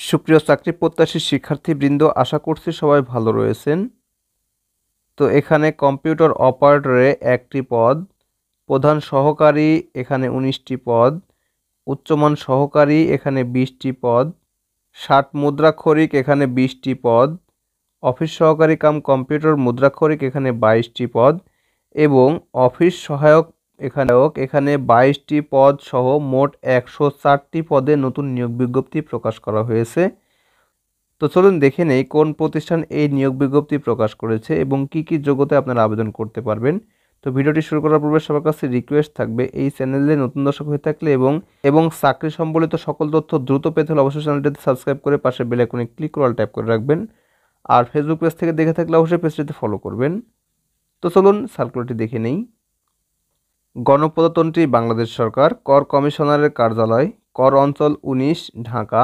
সুপ্রিয় চাকরি প্রত্যাশী শিক্ষার্থীবৃন্দ, আশা করছি সবাই ভালো রয়েছেন। তো এখানে কম্পিউটার অপারেটরে 1টি পদ, প্রধান সহকারী এখানে 19টি পদ, উচ্চমান সহকারী এখানে 20টি পদ, 60 মুদ্রাক্ষরিক এখানে 20টি পদ, অফিস সহকারী কাম কম্পিউটার মুদ্রাক্ষরিক এখানে 22টি পদ এবং অফিস সহায়ক এখানে 22টি পদ সহ মোট 104টি পদে নতুন নিয়োগ বিজ্ঞপ্তি প্রকাশ করা হয়েছে। তো চলুন দেখে নেই কোন প্রতিষ্ঠান এই নিয়োগ বিজ্ঞপ্তি প্রকাশ করেছে এবং কি কি যোগ্যতায় আপনারা আবেদন করতে পারবেন। তো ভিডিওটি শুরু করার পূর্বে সবার কাছে রিকোয়েস্ট থাকবে, এই চ্যানেলে নতুন দর্শক হয়ে থাকলে এবং চাকরি সম্বলিত সকল তথ্য দ্রুত পেতে হলে অবশ্যই চ্যানেলটিতে সাবস্ক্রাইব করে পাশে বেল আইকনে ক্লিক করে অল ট্যাপ করে রাখবেন। আর ফেসবুক পেজ থেকে দেখে থাকলে অবশ্যই পেজটিতে ফলো করবেন। তো চলুন সার্কুলারটি দেখে নেই। গণপ্রজাতন্ত্রী বাংলাদেশ সরকার, কর কমিশনারের কার্যালয়, কর অঞ্চল 19, ঢাকা।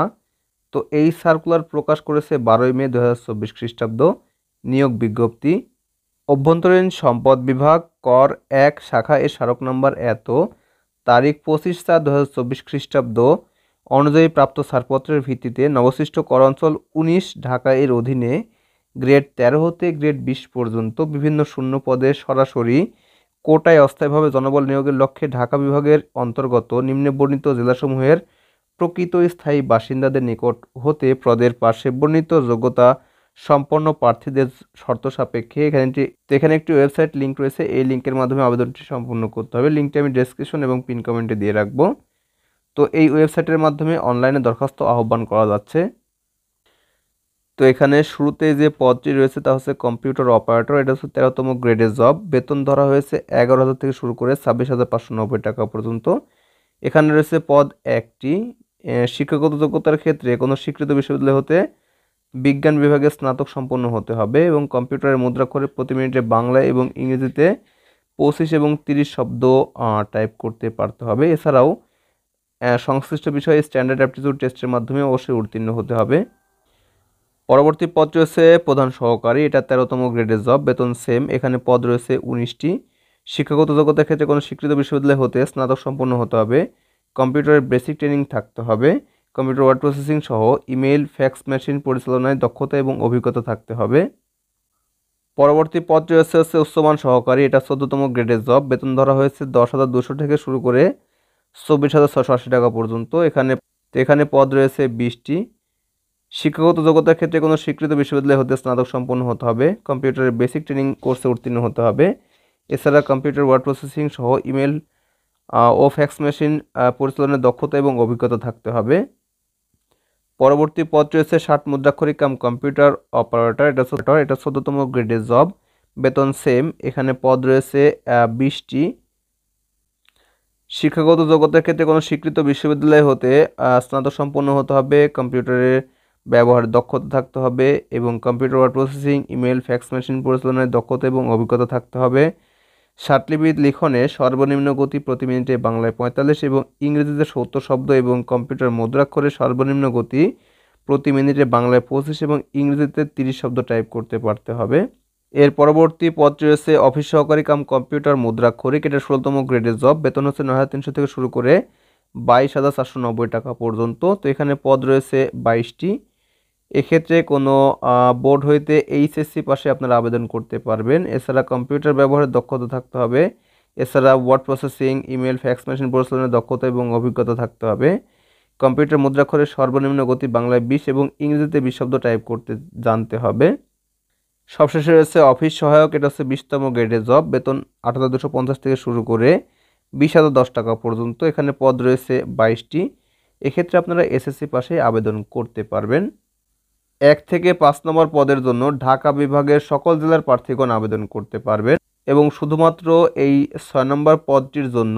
তো এই সার্কুলার প্রকাশ করেছে 12 মে 2024 খ্রিস্টাব্দ। নিয়োগ বিজ্ঞপ্তি, অভ্যন্তরীণ সম্পদ বিভাগ, কর 1, শাখা এর স্মারক নম্বর এত, তারিখ 25/4/2024 খ্রিস্টাব্দ অনুযায়ী প্রাপ্ত ছাড়পত্রের ভিত্তিতে নবসৃষ্ট কর অঞ্চল 19 ঢাকা এর অধীনে গ্রেড 13 হতে গ্রেড 20 পর্যন্ত বিভিন্ন শূন্য পদে সরাসরি কোটায় অস্থায়ীভাবে জনবল নিয়োগের লক্ষ্যে ঢাকা বিভাগের অন্তর্গত নিম্নে বর্ণিত জেলাসমূহের প্রকৃত স্থায়ী বাসিন্দাদের নিকট হতে পদের পার্শ্বে বর্ণিত যোগ্যতা সম্পন্ন প্রার্থীদের শর্ত সাপেক্ষে এখানে একটি ওয়েবসাইট লিঙ্ক রয়েছে। এই লিঙ্কের মাধ্যমে আবেদনটি সম্পূর্ণ করতে হবে। লিঙ্কটি আমি ডেসক্রিপশন এবং পিন কমেন্টে দিয়ে রাখবো। তো এই ওয়েবসাইটের মাধ্যমে অনলাইনে দরখাস্ত আহ্বান করা যাচ্ছে। তো এখানে শুরুতে যে পদটি রয়েছে তা হচ্ছে কম্পিউটার অপারেটর। এটা হচ্ছে 13তম গ্রেডের জব। বেতন ধরা হয়েছে 11,000 থেকে শুরু করে 26,590 টাকা পর্যন্ত। এখানে রয়েছে পদ 1টি। শিক্ষাগত যোগ্যতার ক্ষেত্রে কোনো স্বীকৃত বিশ্ববিদ্যালয় হতে বিজ্ঞান বিভাগে স্নাতক সম্পন্ন হতে হবে এবং কম্পিউটারের মুদ্রাক্ষরে প্রতি মিনিটে বাংলা এবং ইংরেজিতে 25 এবং 30 শব্দ টাইপ করতে পারতে হবে। এছাড়াও সংশ্লিষ্ট বিষয়ে স্ট্যান্ডার্ড অ্যাপটিটিউড টেস্টের মাধ্যমে অবশ্যই উত্তীর্ণ হতে হবে। পরবর্তী পদ রয়েছে প্রধান সহকারী। এটা 13তম গ্রেডের জব। বেতন সেম। এখানে পদ রয়েছে 19টি। শিক্ষাগত যোগ্যতার ক্ষেত্রে কোনো স্বীকৃত বিশ্ববিদ্যালয় হতে স্নাতক সম্পন্ন হতে হবে। কম্পিউটারের বেসিক ট্রেনিং থাকতে হবে। কম্পিউটার ওয়ার্ড প্রসেসিং সহ ইমেইল, ফ্যাক্স মেশিন পরিচালনায় দক্ষতা এবং অভিজ্ঞতা থাকতে হবে। পরবর্তী পদ রয়েছে উচ্চমান সহকারী। এটা 14তম গ্রেডের জব। বেতন ধরা হয়েছে 10,200 থেকে শুরু করে 24,680 টাকা পর্যন্ত। এখানে পদ রয়েছে 20টি। শিক্ষাগত যোগ্যতার ক্ষেত্রে কোনো স্বীকৃত বিশ্ববিদ্যালয় হতে স্নাতক সম্পন্ন হতে হবে। কম্পিউটারের বেসিক ট্রেনিং কোর্সে উত্তীর্ণ হতে হবে। এছাড়া কম্পিউটার ওয়ার্ড প্রসেসিং সহ ইমেল ও ফ্যাক্স মেশিন পরিচালনার দক্ষতা এবং অভিজ্ঞতা থাকতে হবে। পরবর্তী পদ রয়েছে 60 মুদ্রাক্ষরিক কাম কম্পিউটার অপারেটর। এটা 14তম গ্রেডের জব। বেতন সেম। এখানে পদ রয়েছে 20টি। শিক্ষাগত যোগ্যতার ক্ষেত্রে কোনো স্বীকৃত বিশ্ববিদ্যালয় হতে স্নাতক সম্পন্ন হতে হবে। কম্পিউটারের ব্যবহারের দক্ষতা থাকতে হবে এবং computer word processing, email, fax machine পরিচালনায় দক্ষতা এবং অভিজ্ঞতা থাকতে হবে। ষাটলিপির লিখনে সর্বনিম্ন গতি প্রতি মিনিটে বাংলায় 45 এবং ইংরেজিতে 70 শব্দ এবং কম্পিউটার মুদ্রাক্ষরে সর্বনিম্ন গতি প্রতি মিনিটে বাংলায় 25 এবং ইংরেজিতে 30 শব্দ টাইপ করতে পারতে হবে। এর পরবর্তী পদ রয়েছে অফিস সহকারী কাম কম্পিউটার মুদ্রাক্ষরিক। এটা 16তম গ্রেডের জব। বেতন হচ্ছে 9,300 থেকে শুরু করে 22,490 টাকা পর্যন্ত। তো এখানে পদ রয়েছে 22টি। এক্ষেত্রে কোনো বোর্ড হইতে এইচএসসি পাশে আপনারা আবেদন করতে পারবেন। এছাড়া কম্পিউটার ব্যবহারের দক্ষতা থাকতে হবে। এছাড়া word processing, email, fax machine পরিচালনার দক্ষতা এবং অভিজ্ঞতা থাকতে হবে। কম্পিউটার মুদ্রাক্ষরের সর্বনিম্ন গতি বাংলায় 20 এবং ইংরেজিতে 20 শব্দ টাইপ করতে জানতে হবে। সবশেষে রয়েছে অফিস সহায়ক। এটা হচ্ছে 20তম গ্রেডের জব। বেতন 8,250 থেকে শুরু করে 20,010 টাকা পর্যন্ত। এখানে পদ রয়েছে 22টি। এক্ষেত্রে আপনারা এসএসসি পাশে আবেদন করতে পারবেন। 1 থেকে 5 নম্বর পদের জন্য ঢাকা বিভাগের সকল জেলার প্রার্থীগণ আবেদন করতে পারবেন এবং শুধুমাত্র এই 6 নম্বর পদটির জন্য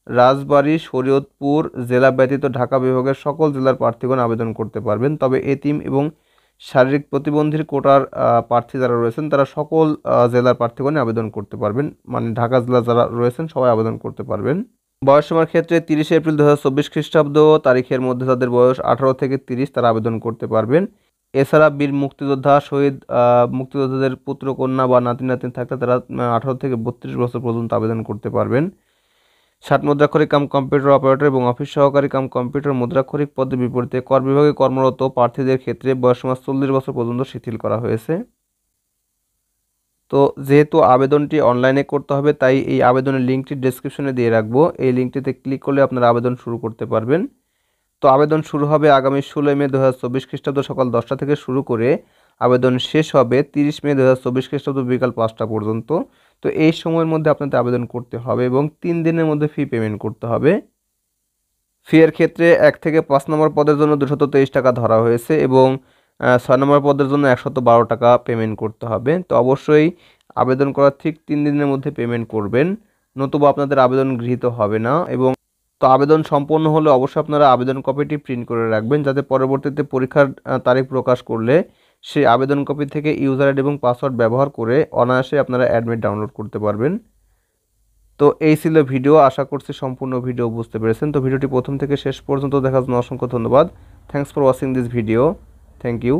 রাজবাড়ী, শরীয়তপুর জেলা ব্যতীত ঢাকা বিভাগের সকল জেলার প্রার্থীগণ আবেদন করতে পারবেন। তবে এতিম এবং শারীরিক প্রতিবন্ধীর কোটার প্রার্থী যারা রয়েছেন তারা সকল জেলার প্রার্থীগণে আবেদন করতে পারবেন। মানে ঢাকা জেলা যারা রয়েছেন সবাই আবেদন করতে পারবেন। বয়সসীমার ক্ষেত্রে 30 এপ্রিল 2024 খ্রিস্টাব্দ তারিখের মধ্যে যাদের বয়স 18 থেকে 30 তারা আবেদন করতে পারবেন। এছাড়া বীর মুক্তিযোদ্ধা, শহীদ মুক্তিযোদ্ধাদের পুত্র কন্যা বা নাতি নাতনি থাকলে তারা 18 থেকে 32 বছর পর্যন্ত আবেদন করতে পারবেন। ষাট মুদ্রাক্ষরিক কাম কম্পিউটার অপারেটর এবং অফিস সহকারী কাম কম্পিউটার মুদ্রাক্ষরিক পদের বিপরীতে কর বিভাগে কর্মরত প্রার্থীদের ক্ষেত্রে বয়সসীমা 40 বছর পর্যন্ত শিথিল করা হয়েছে। তো যেহেতু আবেদনটি অনলাইনে করতে হবে, তাই এই আবেদনের লিঙ্কটি ডেসক্রিপশনে দিয়ে রাখবো। এই লিঙ্কটিতে ক্লিক করলে আপনারা আবেদন শুরু করতে পারবেন। তো আবেদন শুরু হবে আগামী 16 মে 2024 খ্রিস্টাব্দ সকাল 10টা থেকে শুরু করে আবেদন শেষ হবে 30 মে 2024 খ্রিস্টাব্দ বিকাল 5টা পর্যন্ত। তো এই সময়ের মধ্যে আপনাদের আবেদন করতে হবে এবং 3 দিনের মধ্যে ফি পেমেন্ট করতে হবে। ফি এর ক্ষেত্রে 1 থেকে 5 নম্বর পদের জন্য 223 টাকা ধরা হয়েছে এবং 6 নম্বর পদের জন্য 112 টাকা পেমেন্ট করতে হবে। তো অবশ্যই আবেদন করার ঠিক 3 দিনের মধ্যে পেমেন্ট করবেন, নতুবা আপনাদের আবেদন গৃহীত হবে না। এবং তো আবেদন সম্পন্ন হলে অবশ্যই আপনারা আবেদন কপিটি প্রিন্ট করে রাখবেন, যাতে পরবর্তীতে পরীক্ষার তারিখ প্রকাশ করলে সেই আবেদন কপি থেকে ইউজার আইডি এবং পাসওয়ার্ড ব্যবহার করে অনায়াসে আপনারা অ্যাডমিট ডাউনলোড করতে পারবেন। তো এই ছিল ভিডিও, আশা করছি সম্পূর্ণ ভিডিও বুঝতে পেরেছেন। তো ভিডিওটি প্রথম থেকে শেষ পর্যন্ত দেখার জন্য অসংখ্য ধন্যবাদ। Thanks for watching this video. Thank you.